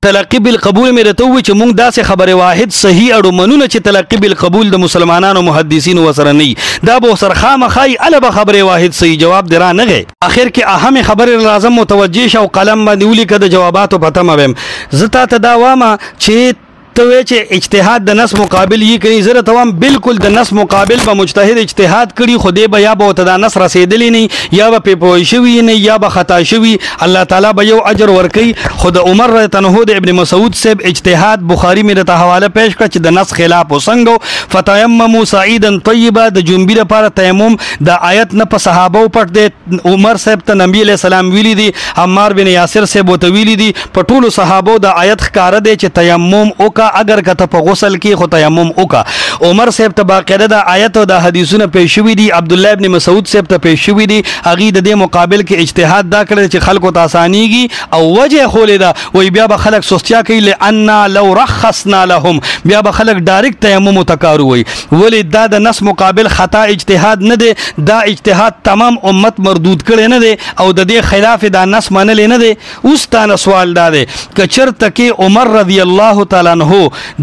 تلقی بالقبول مې رته وي چې موږ داسې خبره واحد صحیح اړو منونه چې تلقی بالقبول د مسلمانانو محدثینو وسره نه دا به سر خامخای البه خبره واحد صحیح جواب درا نه غي اخر کې اهم خبره لازم متوجه شو قلم باندې ولیکه د جواباتو پته مبم زتا ته دا وامه چې ته چې اجتهاد د نص مقابل یې کوي زره توام بالکل د نص مقابل به مجتهد اجتهاد کړي خو دې به یا به ته د نص رسیدلی نه یا به پوه شوی نه یا به خطا شوی الله تعالی به یو اجر ورکړي خود عمر رضی الله د ابن مسعود صاحب اجتهاد بخاری مې ته حواله پیش کړ چې د نص خلاف وسنګو فتیمموا صعیدا طیبا د جنبی لپاره تیمم د آیت نه په صحابه پټ د عمر صاحب ته نبی علیہ السلام ویلی دي عمار بن یاسر صاحب ته ویلی دي په ټولو صحابه د آیت ښکار دی چې تیمم او اگر کته په غسل کې خو تیمم وکا عمر صاحب ته باقاعده د آیت او د حدیثونو پیش شوی دي عبد الله ابن مسعود صاحب ته پیش شوی دي اغه د دې مقابل کې اجتهاد دا کړی چې خلکو ته اسانيږي او وجه خولې دا وای بیا به خلک سستیا کوي لئن لو رخصنا لهم بیا به خلک ډایرکټ تیمم متکارو وای ولی دا د نص مقابل خطا اجتهاد نه دی دا اجتهاد تمام امت مردود کړي نه دی او د دې خلاف دا نص منل نه دی اوس تا سوال دا دی کچرته کې عمر رضی الله تعالی عنہ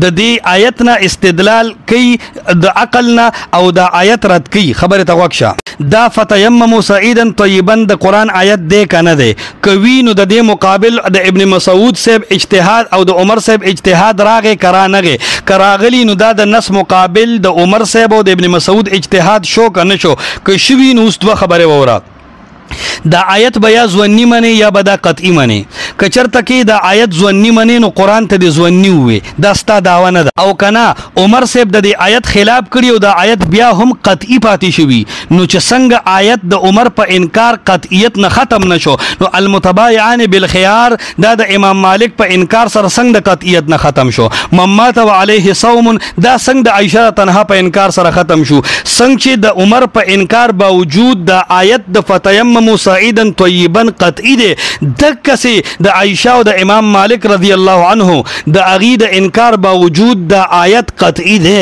د دې آیت نه استدلال کوي د عقل نه او د آیت رد کوي خبره ته وکشه دا فتیمموا صعیدا طیبا د قران آیت دی کنه دی کوي نو د دې مقابل د ابن مسعود صاحب اجتهاد او د عمر صاحب اجتهاد راغې کرانغه کراغلی نو دا د نص مقابل د عمر صاحب او د ابن مسعود اجتهاد شو کنه شو که شوی نو اوس دوه خبره وره دا آیت بیا ځونی منی یا بدا قطعی منی کچرته کې دا آیت ځونی منی نو قران ته د ځونی وي دا ستا داوا نه ده او کنا عمر صاحب د دې آیت خلاف کړی او دا آیت بیا هم قطعی پاتې شوی نو چې څنګه آیت د عمر په انکار قطعیت نه ختم نشو نو المتبايعان بالخيار دا د امام مالک په انکار سره څنګه د قطعیت نه ختم شو ممات علیه صوم دا څنګه د عائشه تنها په انکار سره ختم شو څنګه چې د عمر په انکار باوجود د آیت د فتیم صعیدا طیبا قطعی دی دکسي د عائشه او د امام مالک رضی الله عنه د اغي د انکار باوجود د آیت قطعی دی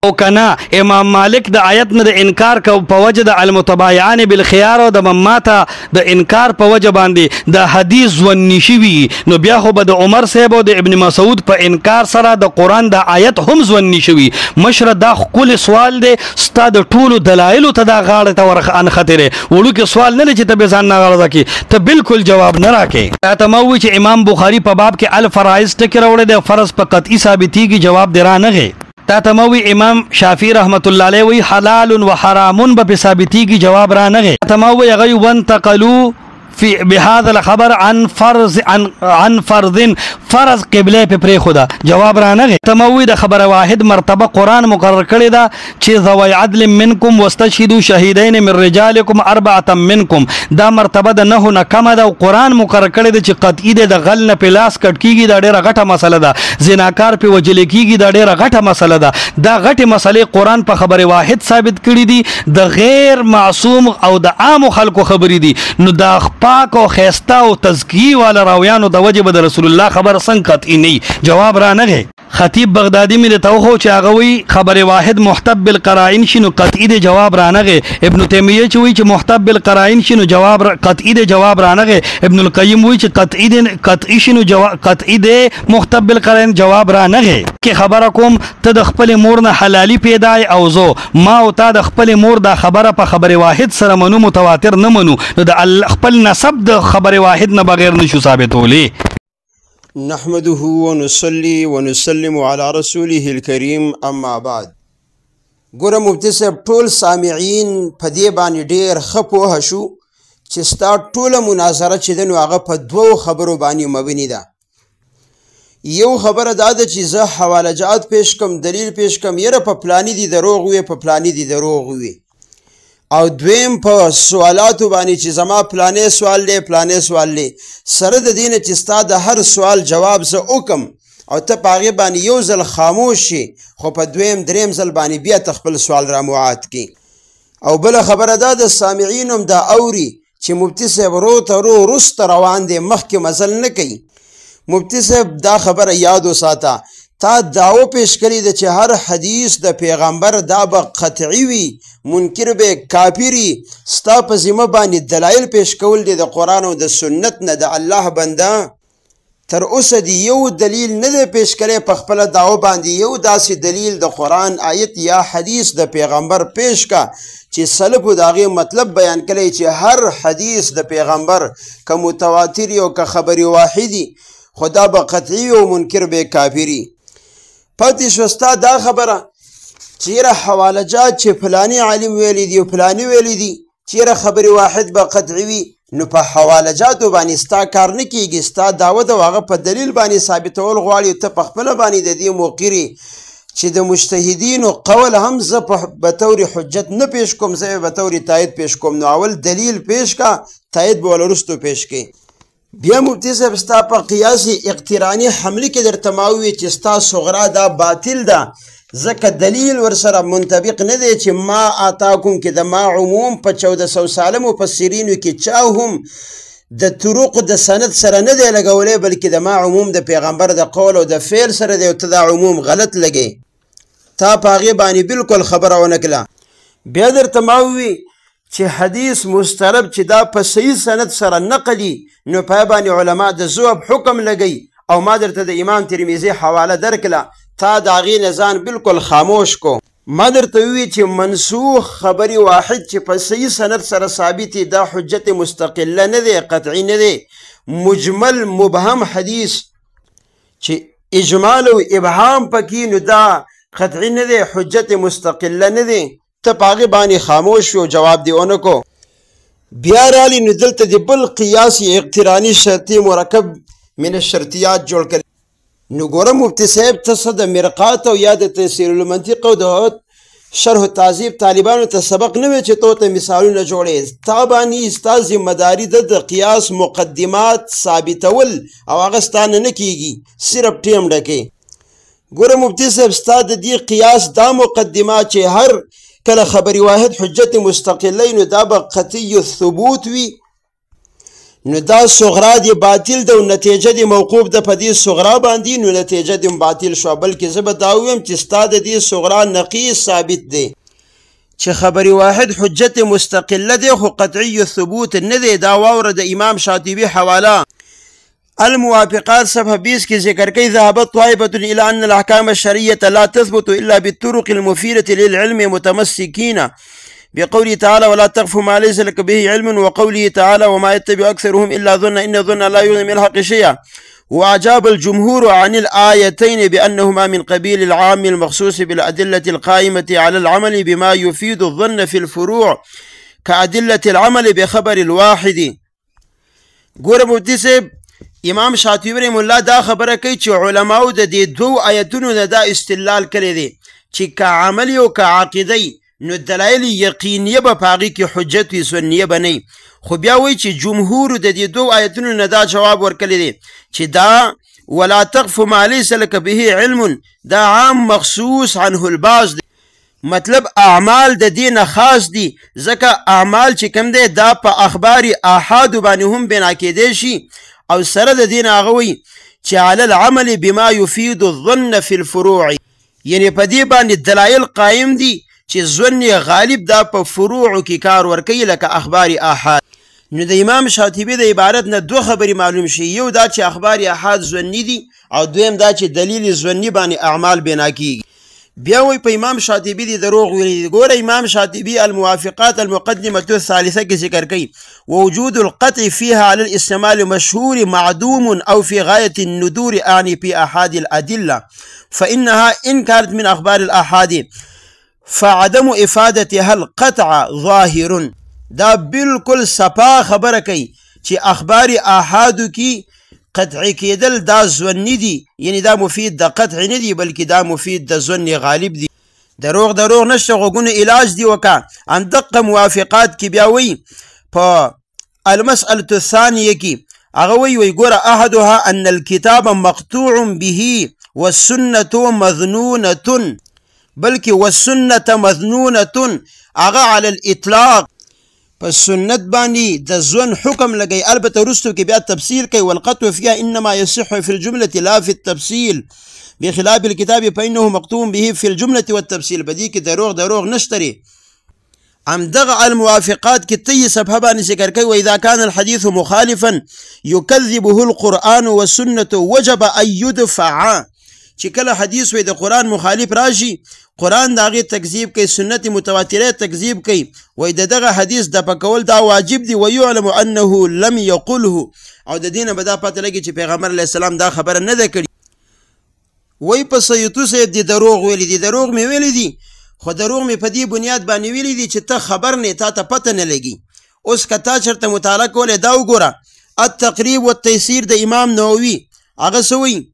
او کنا امام مالک د آیت نه د انکار کو په وجه د المتبايعان بالخيار او د مماته د انکار په وجه باندې د حدیث ونشوي نو بیا خو به د عمر صاحب او د ابن مسعود په انکار سره د قران د آیت هم ونشوي مشره دا خپل سوال دی ستا د ټولو دلایل ته دا غاړه ته ورخ ان خطره وړو کې سوال نه چې ته به ځان نه غاړه کی ته بالکل جواب نه راکې ته مو چې امام بخاری په باب کې الفرائض ټکی راوړی د فرض په قطعی ثابتي کی جواب درا نه غي تا تموي امام شافعي رحمت الله علیه وی حلال و حرام به ثابتي کی جواب را نه تموي غي وانتقلوا في بهذا الخبر عن فرض فرض قبله په پرې خدا جواب را نه تموي د خبره واحد مرتبه قران مقرر کړی دا چې ذوي عدل منکم واستشهدوا شهیدین من رجالکم اربعه منکم دا مرتبه د نه نه کم ده او قران مقرر کړی دا چې قطعی د غل نه پلاس کټ کیږي دا ډیره غټه مسله ده زناکار په وجل کیږي دا ډیره غټه مسله ده دا غټه مسلې قران په خبره واحد ثابت کړی دي د غیر معصوم او د عام خلکو خبرې دي نو دا پاک او خيستا او تزکیه والا راویانو د وجب د رسول الله خبر څنګه قطعی نه جواب را نه خطیب بغدادي مې ته خو چې هغه وی خبر واحد محتب بالقرائن شنو قطعی د جواب را نه ابن تیمیه چې وی چې محتب بالقرائن شنو جواب قطعی د جواب را نه ابن القیم وی چې قطعی شنو جواب قطعی د محتب بالقرائن جواب را نه کې خبره کوم ته د خپل مور نه حلالي پیدای او زو ما او تا د خپل مور د خبره په خبر واحد سره منو متواتر نه منو نو د خپل نسب د خبر واحد نه بغیر نشو ثابتولې نحمده ونصلي ونسلم على رسوله الكريم اما بعد ګوره مفتي صاحب ټول سامعین په دې باندې ډېر ښه پوهه شو چې ستا ټوله مناظره چې ده نو هغه په دوو خبرو باندې مبني ده یو خبره دا ده چې زه حواله جات پیش کم دلیل پیش کم یره په پلانی دي دروغ وي په پلانی دي دروغ وي او دویم په سوالاتو باندې چې زما پلانې سوال دی سره د دینه چې ستا د هر سوال جواب زه وکم او ته په هغې باندې یو ځل خاموش شي خو په دویم دریم ځل باندې بیا ته خپل سوال رامعاد کړي. او بله خبره دا د سامعین هم دا اوري چې مفتي صاحب رو ته رو وروسته روان دی مخکې مزل نه کوي. مفتي صاحب دا خبره یاد وساته تا دعوه پیش کړې ده چې هر حدیث د پیغمبر دا به قطعي وي منکر به کافري ستا په ذمه باندې دلایل پیش کول دي د قرآن او د سنت نه د الله بنده تر اوسه دی یو دلیل نه دی پیش کړی په خپله دعوه باندې یو داسې دلیل د قرآن آیت یا حدیث د پیغمبر پیش کا چې سلفو د هغې مطلب بیان کړی چې هر حدیث د پیغمبر که متواتر او که خبري واحدي خو دا به قطعي او منکر به کافري. پاتې شوه ستا دا خبره چې یاره حواله جات چې فلاني عالم ویلی دي او فلاني ویلی دي چې یاره خبرې واحد به قطعي وي نو په حواله جاتو باندې ستا کار نه کېږي. ستا دعوت او هغه په دلیل باندې ثابتول غواړي ته په خپله باندې د دې موقري چې د مجتهدینو قول هم زه به طور حجت نه پیش کوم زه به طور تایید پیش کوم. نو اول دلیل پیش کا تایید به ول وروستو پیش کړي. بیا مفتي صاحب ستا په قیاس اقتراني حملې کې درته ما وویل چې ستا صغرا دا باطل ده ځکه دلیل ورسره منطبق نه دی چې ما آتاکم کې د ما عموم په 1400 ساله مفسرینو کې چا هم د طرق د سند سره نه دی لګولی بلکې د ما عموم د پیغمبر د قول او د فعل سره دی او ته دا عموم غلط لګې تا په هغې باندې بلکل خبره ونه کړه. بیا درته ما ووي چې حدیث مسترب چې دا په صحیح سند سره نقلي نو په باندې علما د ذوب حکم لګي او ما درته د امام ترمذي حواله درکړه تا د هغې نه ځان بلکل خاموش کو. ما درته ووي چې منسوخ خبري واحد چې په صحیح سند سره ثابت دا حجت مستقله نه دی قطعي نه دی. مجمل مبهم حدیث چې اجمال او ابهام پکې نو دا قطعي نه دی حجت مستقله نه دی. ته په هغې باندې خاموش شو جواب دې ونه کو. بیا رالی نو دلته د بل قیاس اقتراني شرطي مرکب من الشرطیات جوړ کړي. نو ګوره مفتي صاحب ته څه د مرقات او یا د تیسیر المنطق او د شرح تعذیب طالبانو ته سبق نه وی چې تو ته مثالونه جوړې تا باندې ستا ذمهداري ده د قیاس مقدمات ثابتول او هغه ستا نه کېږي صرف ټیم ډکې. ګوره مفتي صاحب ستا د دې قیاس دا مقدمات چې هر کله خبري واحد حجت مستقلی نو دا به قطعي الثبوت وي نو دا صغرا دی باطل ده او نتیجه دی موقوف ده په دې صغرا باندې نو نتیجه دی باطل شو. بلکې زه به دا ووایم چې ستا د دې صغرا نقیص ثابت دی چې خبري واحد حجت مستقله دی خو قطعي الثبوت نه دی. دا واوره د امام شاطبي حواله الموافقات صفحه 20 کې ذکر کوي ذهبت طائفة الى ان الاحكام الشرعية لا تثبت الا بالطرق المفيدة للعلم متمسكين بقوله تعالى ولا تقف ما ليس لك به علم وقوله تعالى وما يتبع اكثرهم الا ظن ان الظن لا يغني من الحق شيئا. واجاب الجمهور عن الايتين بانهما من قبيل العام المخصوص بالادله القائمه على العمل بما يفيد الظن في الفروع كادله العمل بخبر الواحد. ګوره مفتي صاحب امام شاطبي رحمه الله دا خبره کوي چې علماو د دې دوو آیتونو نه دا استدلال کړی دی چې که عملي او که عقیدی نو دلایل یقینیه به په هغې کې حجت وي سنیه به نه. خو بیا وایي چې جمهورو د دې دوو آیتونو نه دا جواب ورکړی دی چې دا ولا تقف ما لیس لک به علم دا عام مخصوص عنه الباز دی. مطلب اعمال د دې نه خاص دي ځکه اعمال چې کوم دی دا په اخبار احادو باندې هم بنا کېدی شي او سره د دین هغه وی چې علی العمل بما يفيد الظن في الفروع یعنی په دې باندې دلایل قائم دي چې ظن غالب دا په فروع کې کار ورکوي لکه اخبار احاد. نو د امام شاطبي د عبارت نه دوه خبرې معلوم شي یو دا چې اخبار احاد ظني دي او دویم دا چې دلیل ظني باندې اعمال بنا کیږي. بیا وی په امام شاطبي دی دروغ ویلي. ګوره امام شاطبي الموافقات المقدمة الثالثة کې ذکر کوي ووجود القطع فيها على الاستعمال مشهور معدوم او في غاية الندور اعني في احاد الادلة فانها ان كانت من اخبار الاحاد فعدم افادتها القطع ظاهر. دا بالکل صفا خبره کوي چې اخبار احادو کې قطعی کېدل دا ظني دي یعنی دا مفید د قطع نه دي بلکې دا مفید د ظن غالب دي. دروغ نشته غوږونه علاج دی وکړه. ان دقه موافقات کې بیا وایي په المسألة الثانية کې هغه وایي ګوره احدها ان الكتاب مقطوع به والسنة مذنونة، بلکې والسنة مذنونة هغه علی الاطلاق په سنت باندې د ځوان حکم لګی. البته وروستو کې بیا تفصیل کوي والقطع فيها انما يصح في الجملة لا في التفصيل بخلاف الكتاب فإنه مقطوع به في الجملة والتفصيل. بدی کې دروغ نشتري. همدغه الموافقات کې تی صفحه باندې ذکر کوي واذا كان الحديث مخالفا يكذبه القرآن والسنة وجب ان يدفع. چې کله حدیث وي د قرآن مخالف راشي، قرآن د هغې تکذیب کوي، سنت متواتره تکذیب کوي، وایي د دغه حدیث دفع کول دا واجب دي. ويعلم انه لم يقله، او د دې نه به دا پته لګي چې پیغمبر علیه السلام دا خبره نه ده کړې. وایي په سیوطي صاحب دې دروغ ویلي دي. دروغ مې ویلي دي، خو دروغ مې په دې بنیاد باندې ویلي دي چې ته خبر نه، تا ته پته نه لګي. اوس که تا چېرته مطالعه کولی دا وګوره، التقریب والتیسیر د امام نووي هغه څه وایي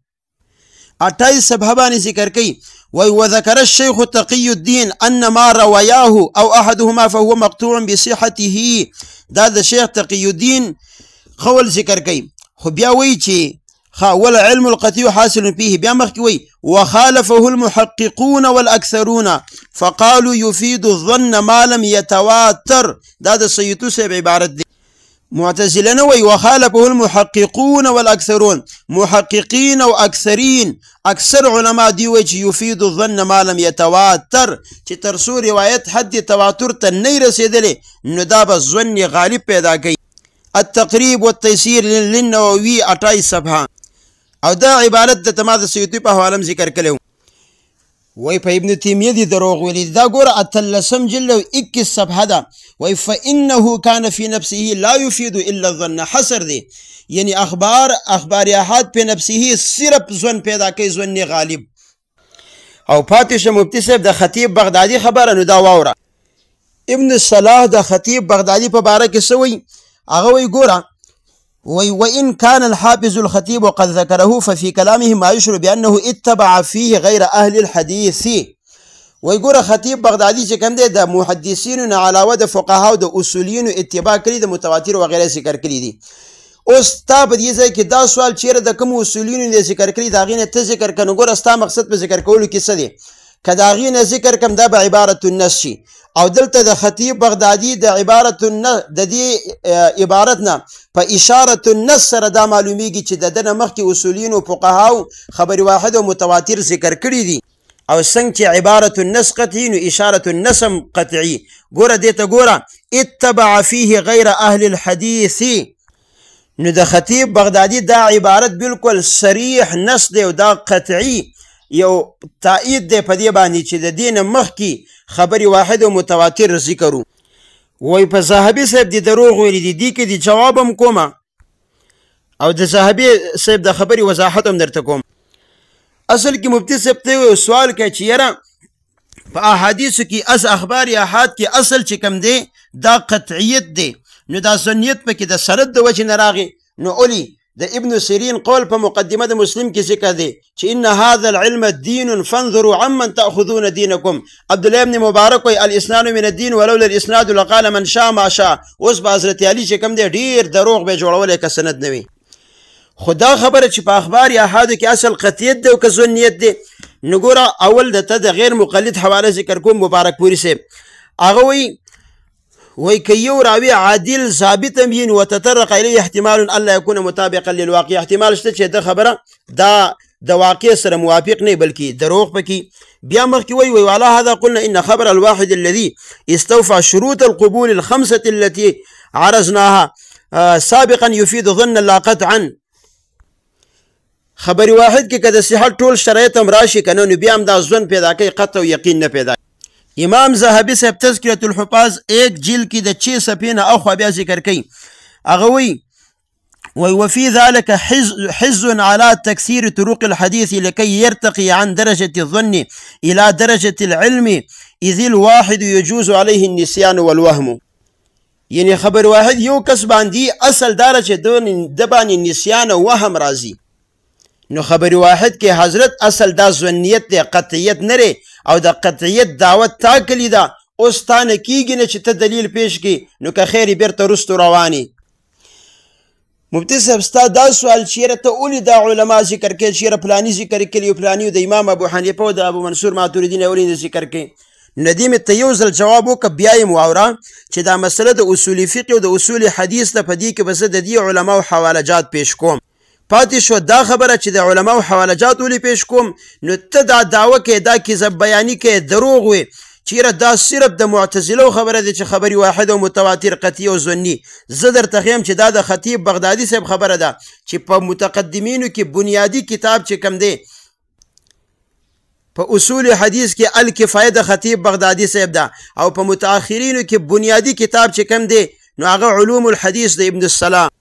28 صفحه باندې ذکر کوي. وذكر الشيخ تقي الدين أن ما رواياه أو أحدهما فهو مقطوع بصحته. دا د شیخ تقي الدين قول ذکر کوي. خو بیا وایي چې والعلم القطعي حاصل فيه. بیا مخکې وایي وخالفه المحققون والأكثرون فقالوا يفيد الظن ما لم يتواتر. دا د سیوطي صاحب عبارت دی. معتزله نه وایي وخالفه المحققون والأكثرون، محققین او اکثرین اکثر علما دی وایي چې يفيد الظن ما لم يتواتر، چې تر څو روایت حد تواتر ته نه رسېدلی نو دا به ظن غالب پیدا کوي. التقریب والتیسیر للنووي 28 صفحه. او دا عبارت د تما د سیوطي په حواله ذکر کړی و. وای په ابن تیمیه دی دروغ ویلي. دا ګوره 13 جلد 21 صفحه ده. وای فانه كان في نفسه لا يفيد الا الظن. حصر دی، یعنی اخبار احاد په نفسه صرف ظن پیدا کوي، ظن غالب. او پاتې شه مفتی صاحب د خطیب بغدادي خبره، نو دا واوره. ابن صلاح د خطیب بغدادي په باره کې څه وایي؟ هغه وایي ګوره، وإن كان الحافظ الخطيب وقد ذكره ففي كلامه ما يشعر بأنه اتبع فيه غير أهل الحديث. ويقول خطيب بغدادي چې کوم دی د محدثینو نه علاوه د فقهاو د اصولینو اتباع کړي، د متواتر وغیره ذکر کړي دي. اوس تا په دې ځای کې دا سوال چیرې د کوم اصولینو نه ذکر کړي د هغې نه ته ذکر کړه. نو ګوره ستا مقصد په ذکر کولو کې څه دی؟ که د هغې نه ذکر کړم دا به عبارت النص شي. او دلته د خطیب بغدادي د عبارت النص د دې عبارت نه په اشاره النص سره دا معلومیږي چې د ده نه مخکې اصولینو فقهاو خبر واحد او متواتر ذکر کړي دي. او څنګه چې عبارت النص قطعي نو اشاره النص قطعي. ګوره دې ته ګوره اتبع فيه غیر اهل الحديث. نو د خطیب بغدادي دا عبارت بالکل صریح نص دی او دا قطعي یو تایید دی په دې باندې چې د دې نه مخکې خبر واحد او متواتر ذکرو. وای په ذهبي صاحب دې دروغ ویلي دي. دې کې دې جواب هم کومه او د ذهبي صاحب د خبرې وضاحت هم درته کوم. اصل کې مفتی صاحب ته سوال کوي چې یاره په احادیثو کې اخبار احاد کې اصل چې کوم دی دا قطعیت دی، نو دا سنیت پکې د سند د وجې نه راغی. نو اولی د ابن سیرین قول په مقدمه د مسلم کې ذکر دی چې ان هذا العلم دین فانظروا عمن تاخذون دینکم. عبد الله ابن مبارک وایي الاسناد من الدین ولولا الاسناد لقال من شاء ما شاء. اوس به حضرت علي چې کوم دی ډیر دروغ به جوړولی که سند نه وي. خو دا خبره چې په اخبار احادو کې اصل قطعیت دی او که ظنیت دی، نو ګوره اول د ته د غیر مقلد حواله ذکر کوم مبارک پوري صاحب. هغه وایي که یو راوي عادل ثابت هم وي نو وتطرق الیه احتمال الا یکون مطابقا للواقع. احتمال شته چې د خبره دا د واقع سره موافق نه بلکې دروغ پکې. بیا مخکې وایي وعلى هذا قلنا ان خبر الواحد الذي استوفى شروط القبول الخمسه التي عرضناها سابقا يفيد ظنا لا قطعا. خبر واحد کې که د صحت ټول شرایط هم راشي که نه نو بیا هم دا ظن پیدا کوي، قطع او یقین نه پیدا. امام ذهبي صاحب تذکرة الحفاظ 1 جلد کې د 6 صفحې نه اخوا بیا ذکر کوي. هغه وایي وفي ذلك حز على تكسير طرق الحديث لكي يرتقي عن درجة الظن إلى درجة العلم إذ الواحد يجوز عليه النسيان والوهم. یعنی خبر واحد یو کس باندې اصل داره چې د باندې نسیان او وهم راځي، نو خبر واحد کې حضرت اصل دا ظنیت دی، قطعیت نه او د قطعیت دعوت تا کلی ده. اوس تا نه کېږي نه چې ته دلیل پیش کړي، نو که خیر بیرته رستو رواني. مفتی صاحب ستا دا سوال چیرې ته ولې دا علما ذکر کوي چیرې فلاني ذکر کړي فلاني د امام ابو حنیفه او د ابو منصور ماتوریدي نه ولې ذکر کوي نو دې مې ته یو ځل جواب وکړه بیا یې واوره چې دا مسله د اصول فقه او د اصول حدیث ده په دې کې به زه د دې علماو حوالهجات پیش کوم پاتې شو دا خبره چې د علماو حوالهجات ولې پیش کوم نو ته دا دعوه کوې دا کذب بیاني کوې دروغ وې چیرې دا صرف د معتزلو خبره ده چې خبري واحد او متواتر قطعي او ظني زه درته ښیم چې دا د خطیب بغدادي صاحب خبره ده چې په متقدمینو کې بنیادي کتاب چې کم دی په اصول حدیث کې الکفایه د خطیب بغدادي صاحب ده او په متأخرینو کې بنیادي کتاب چې کم دی نو هغه علوم الحدیث د ابن السلام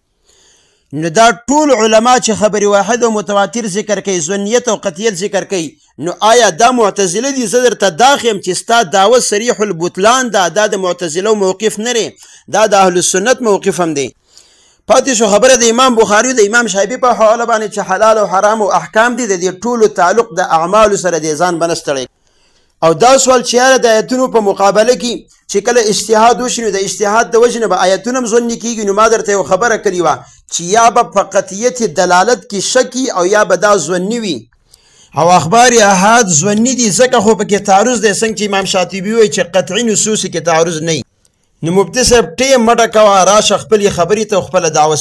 نو دا ټول علما چې خبري واحد او متواتر ذکر کوي ظنیت او قطعیت ذکر کوي نو آیا دا معتزله دي زه درته دا ښیم چې ستا دعوه صریح البطلان ده دا د معتزلو موقف نه دی دا د اهل السنت موقف هم دی پاتې شو خبره د امام بخاري د امام شایبي په حواله باندې چې حلال او حرام او احکام دي د دې ټولو تعلق د اعمالو سره دی ځان بنستړی او دا سوال چې یاره د آیتونو په مقابله کې چې کله اجتهاد وشي نو د اجتهاد د وجې نه به آیتونه هم ظني کېږي نو ما درته یو خبره کړې وه چې یا به په قطعیت دلالت کې شک او یا به دا ظني وي او اخبار احاد ظني دي ځکه خو پکې تعرض دی څنګه چې امام شاطبي وایي چې قطعي نصوص کې تعرض نه وي نو مفتی صاحب ټیم مټه کوه راشه خپلې خبرې ته خپله دعوه